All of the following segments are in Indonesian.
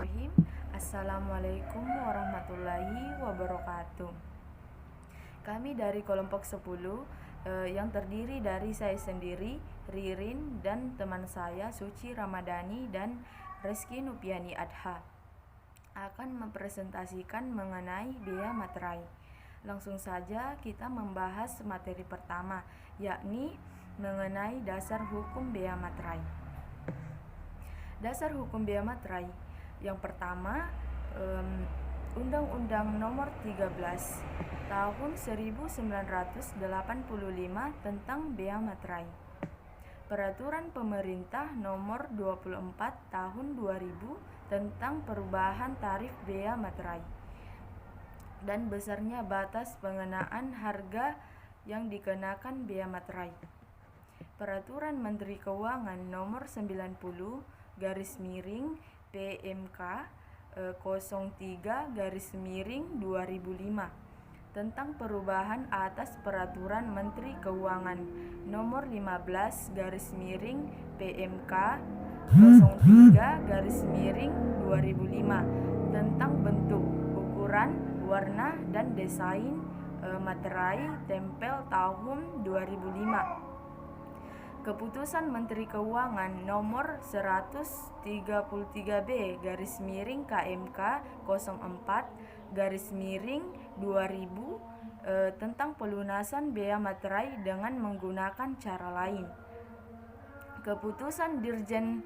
Bismillahirrahmanirrahim. Assalamualaikum warahmatullahi wabarakatuh. Kami dari kelompok 10 yang terdiri dari saya sendiri, Ririn, dan teman saya Suci Ramadhani dan Reski Nupiani Adha akan mempresentasikan mengenai bea materai. Langsung saja kita membahas materi pertama, yakni mengenai dasar hukum bea materai. Dasar hukum bea materai yang pertama, Undang-Undang Nomor 13 Tahun 1985 tentang bea materai. Peraturan Pemerintah Nomor 24 Tahun 2000 tentang perubahan tarif bea materai dan besarnya batas pengenaan harga yang dikenakan bea materai. Peraturan Menteri Keuangan Nomor 90 garis miring PMK 03 garis miring 2005 tentang perubahan atas Peraturan Menteri Keuangan Nomor 15 garis miring PMK 03 garis miring 2005 tentang bentuk, ukuran, warna, dan desain materai tempel tahun 2005. Keputusan Menteri Keuangan Nomor 133B garis miring KMK 04 garis miring 2000 tentang pelunasan bea materai dengan menggunakan cara lain. Keputusan Dirjen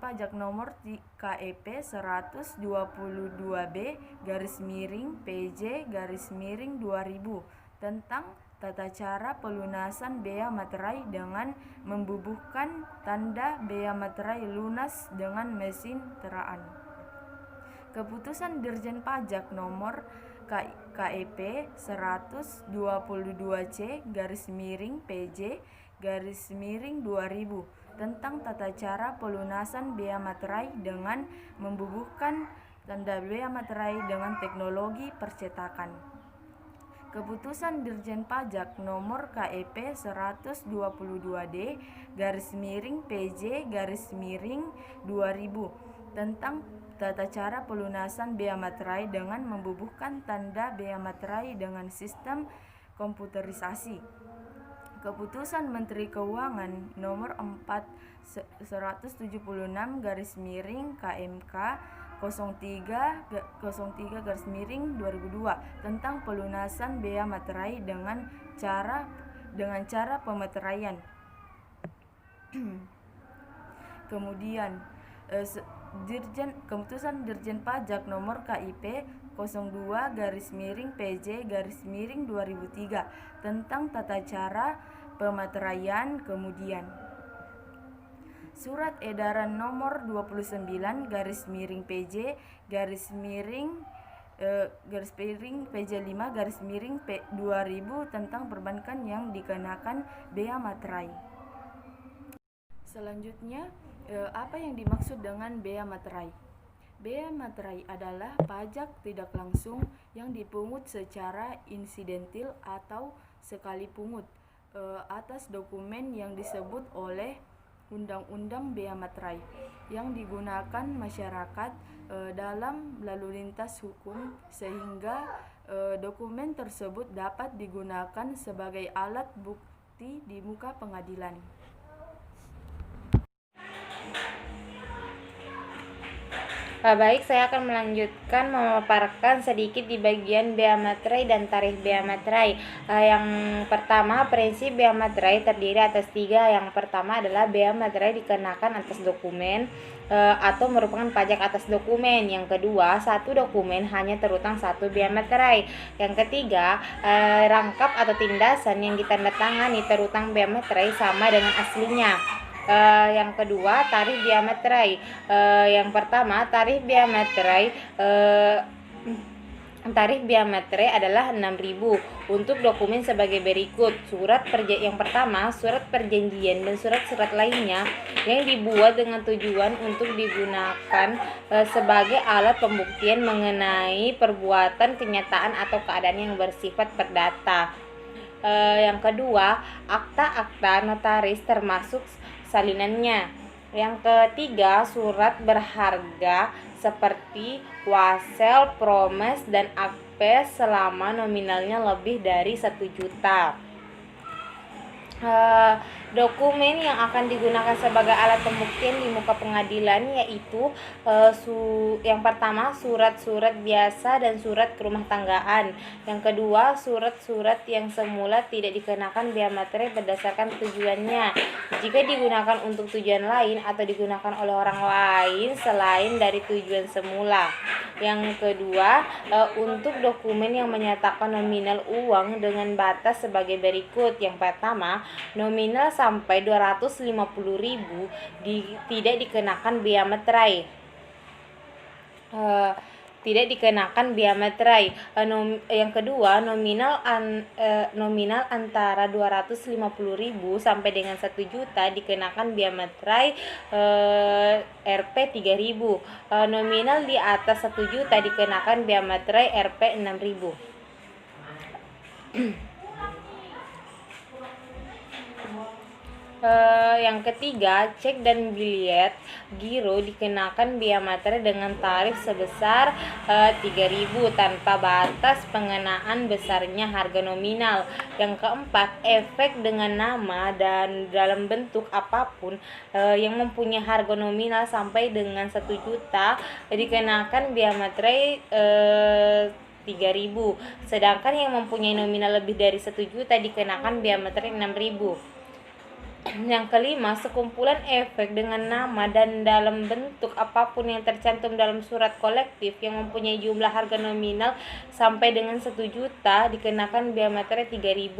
Pajak Nomor KEP 122B garis miring PJ garis miring 2000 tentang tata cara pelunasan bea materai dengan membubuhkan tanda bea materai lunas dengan mesin teraan. Keputusan Dirjen Pajak Nomor KEP 122C garis miring PJ garis miring 2000 tentang tata cara pelunasan bea materai dengan membubuhkan tanda bea materai dengan teknologi percetakan. Keputusan Dirjen Pajak Nomor KEP 122D garis miring PJ garis miring 2000 tentang tata cara pelunasan bea materai dengan membubuhkan tanda bea materai dengan sistem komputerisasi. Keputusan Menteri Keuangan Nomor 176 garis miring KMK 03 garis miring 2002 tentang pelunasan bea materai dengan cara pemeteraian. Kemudian Keputusan Dirjen Pajak Nomor KIP 02 garis miring PJ garis miring 2003 tentang tata cara pemeteraian. Kemudian Surat Edaran Nomor 29 garis miring PJ garis miring PJ 5 garis miring 2000 tentang perbankan yang dikenakan bea materai. Selanjutnya, apa yang dimaksud dengan bea materai? Bea materai adalah pajak tidak langsung yang dipungut secara insidentil atau sekali pungut atas dokumen yang disebut oleh Undang-Undang Bea Materai yang digunakan masyarakat dalam lalu lintas hukum sehingga dokumen tersebut dapat digunakan sebagai alat bukti di muka pengadilan. Baik, saya akan melanjutkan memaparkan sedikit di bagian bea materai dan tarif bea materai. Yang pertama, prinsip bea materai terdiri atas 3. Yang pertama adalah bea materai dikenakan atas dokumen atau merupakan pajak atas dokumen. Yang kedua, satu dokumen hanya terutang satu bea materai. Yang ketiga, rangkap atau tindasan yang ditandatangani terutang bea materai sama dengan aslinya. Yang kedua, tarif bea materai. Yang pertama, tarif bea materai adalah 6.000 untuk dokumen sebagai berikut. Yang pertama, surat perjanjian dan surat-surat lainnya yang dibuat dengan tujuan untuk digunakan sebagai alat pembuktian mengenai perbuatan, kenyataan atau keadaan yang bersifat perdata. Yang kedua, akta-akta notaris termasuk salinannya. Yang ketiga, surat berharga seperti wasel, promes, dan akpes selama nominalnya lebih dari 1 juta. Dokumen yang akan digunakan sebagai alat pembuktian di muka pengadilan yaitu yang pertama surat-surat biasa dan surat kerumah tanggaan. Yang kedua, surat-surat yang semula tidak dikenakan bea materai berdasarkan tujuannya jika digunakan untuk tujuan lain atau digunakan oleh orang lain selain dari tujuan semula. Yang kedua, untuk dokumen yang menyatakan nominal uang dengan batas sebagai berikut. Yang pertama, nominal sampai 250.000 tidak dikenakan bea materai. Yang kedua, nominal antara 250.000 sampai dengan 1 juta dikenakan bea materai Rp 3.000. Nominal di atas 1 juta dikenakan bea materai Rp 6.000. Yang ketiga, cek dan biliet giro dikenakan bea materai dengan tarif sebesar 3.000 tanpa batas pengenaan besarnya harga nominal. Yang keempat, efek dengan nama dan dalam bentuk apapun yang mempunyai harga nominal sampai dengan 1 juta dikenakan bea materai 3.000, sedangkan yang mempunyai nominal lebih dari 1 juta dikenakan bea materai 6.000. Yang kelima, sekumpulan efek dengan nama dan dalam bentuk apapun yang tercantum dalam surat kolektif yang mempunyai jumlah harga nominal sampai dengan 1 juta dikenakan bea materai 3.000,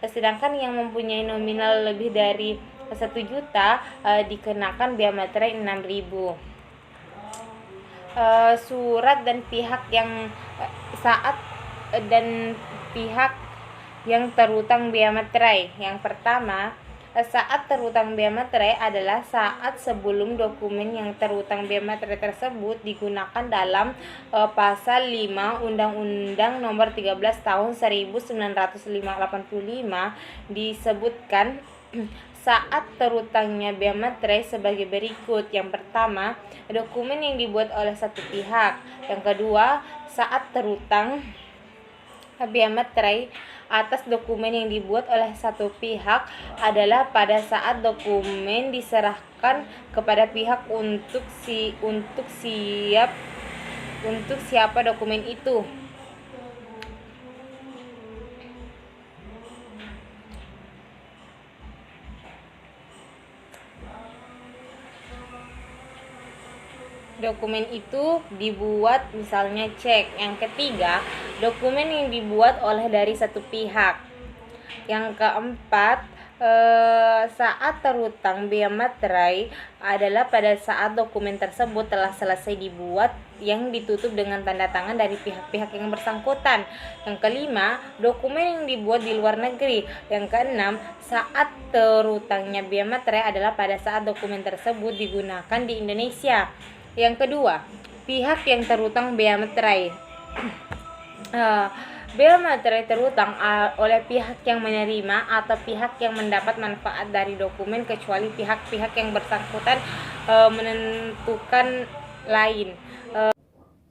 sedangkan yang mempunyai nominal lebih dari 1 juta dikenakan bea materai 6.000. Surat dan pihak yang pihak yang terutang bea materai. Yang pertama, saat terutang bea materai adalah saat sebelum dokumen yang terutang bea materai tersebut digunakan dalam pasal 5 Undang-Undang Nomor 13 Tahun 1985 disebutkan saat terutangnya bea materai sebagai berikut. Yang pertama, dokumen yang dibuat oleh satu pihak. Yang kedua, saat terutang bea materai atas dokumen yang dibuat oleh satu pihak adalah pada saat dokumen diserahkan kepada pihak untuk siapa dokumen itu. Dokumen itu dibuat misalnya cek. Yang ketiga, dokumen yang dibuat oleh dari satu pihak. Yang keempat, saat terutang bea materai adalah pada saat dokumen tersebut telah selesai dibuat yang ditutup dengan tanda tangan dari pihak-pihak yang bersangkutan. Yang kelima, dokumen yang dibuat di luar negeri. Yang keenam, saat terutangnya bea materai adalah pada saat dokumen tersebut digunakan di Indonesia. Yang kedua, pihak yang terutang bea materai. Bea materai terutang oleh pihak yang menerima atau pihak yang mendapat manfaat dari dokumen kecuali pihak-pihak yang bersangkutan menentukan lain.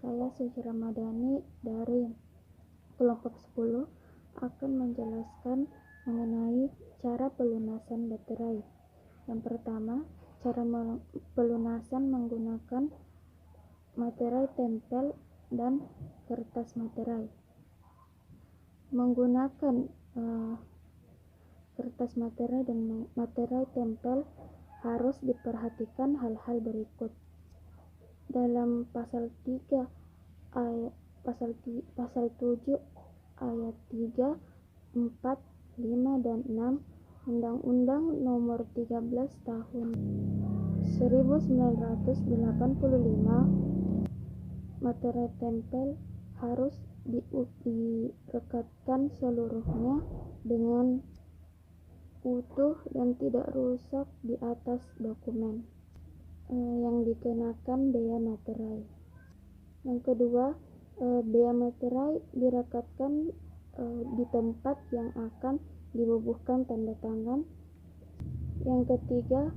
Saya Suci Ramadhani dari kelompok 10 akan menjelaskan mengenai cara pelunasan materai. Yang pertama, cara pelunasan menggunakan materai tempel dan kertas materai. Menggunakan kertas materai dan materai tempel harus diperhatikan hal-hal berikut. Dalam pasal 3 pasal 7 ayat 3, 4, 5 dan 6 Undang-Undang Nomor 13 Tahun 1985, materai tempel harus direkatkan seluruhnya dengan utuh dan tidak rusak di atas dokumen yang dikenakan bea materai. Yang kedua, bea materai direkatkan di tempat yang akan dibubuhkan tanda tangan. Yang ketiga,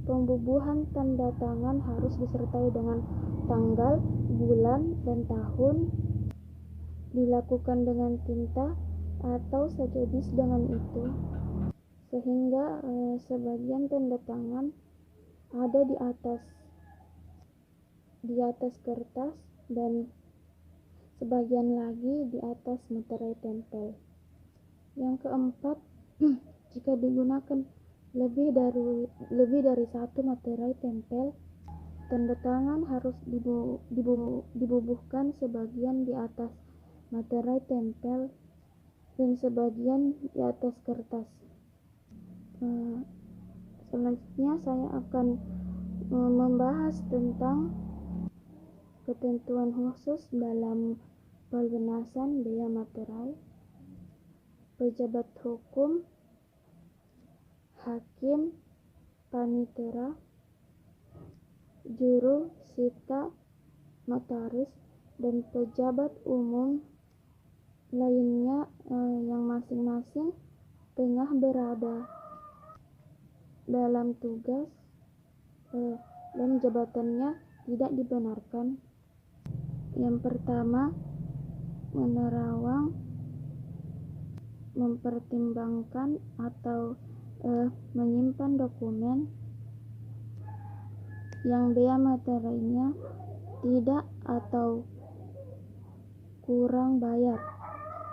Pembubuhan tanda tangan harus disertai dengan tanggal, bulan, dan tahun, dilakukan dengan tinta atau sejenis dengan itu, sehingga sebagian tanda tangan ada di atas kertas dan sebagian lagi di atas materai tempel. Yang keempat, jika digunakan lebih dari satu materai tempel, tanda tangan harus dibubuhkan sebagian di atas materai tempel dan sebagian di atas kertas. Selanjutnya saya akan membahas tentang ketentuan khusus dalam pelunasan bea materai. Pejabat hukum, hakim, panitera, juru sita, notaris, dan pejabat umum lainnya yang masing-masing tengah berada dalam tugas dan jabatannya tidak dibenarkan. Yang pertama, menerawang, mempertimbangkan atau menyimpan dokumen yang bea materainya tidak atau kurang bayar.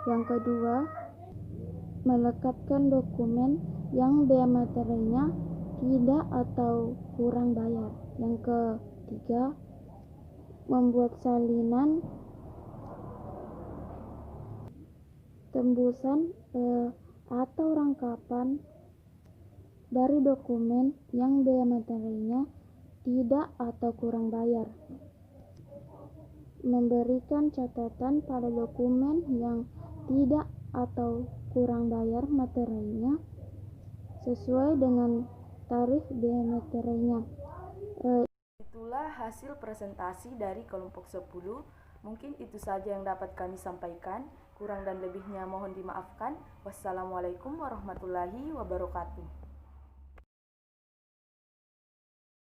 Yang kedua, melekatkan dokumen yang bea materainya tidak atau kurang bayar. Yang ketiga, membuat salinan tembusan atau rangkapan dari dokumen yang bea materainya tidak atau kurang bayar. Memberikan catatan pada dokumen yang tidak atau kurang bayar materainya sesuai dengan tarif bea materainya. Itulah hasil presentasi dari kelompok 10. Mungkin itu saja yang dapat kami sampaikan. Kurang dan lebihnya mohon dimaafkan. Wassalamualaikum warahmatullahi wabarakatuh.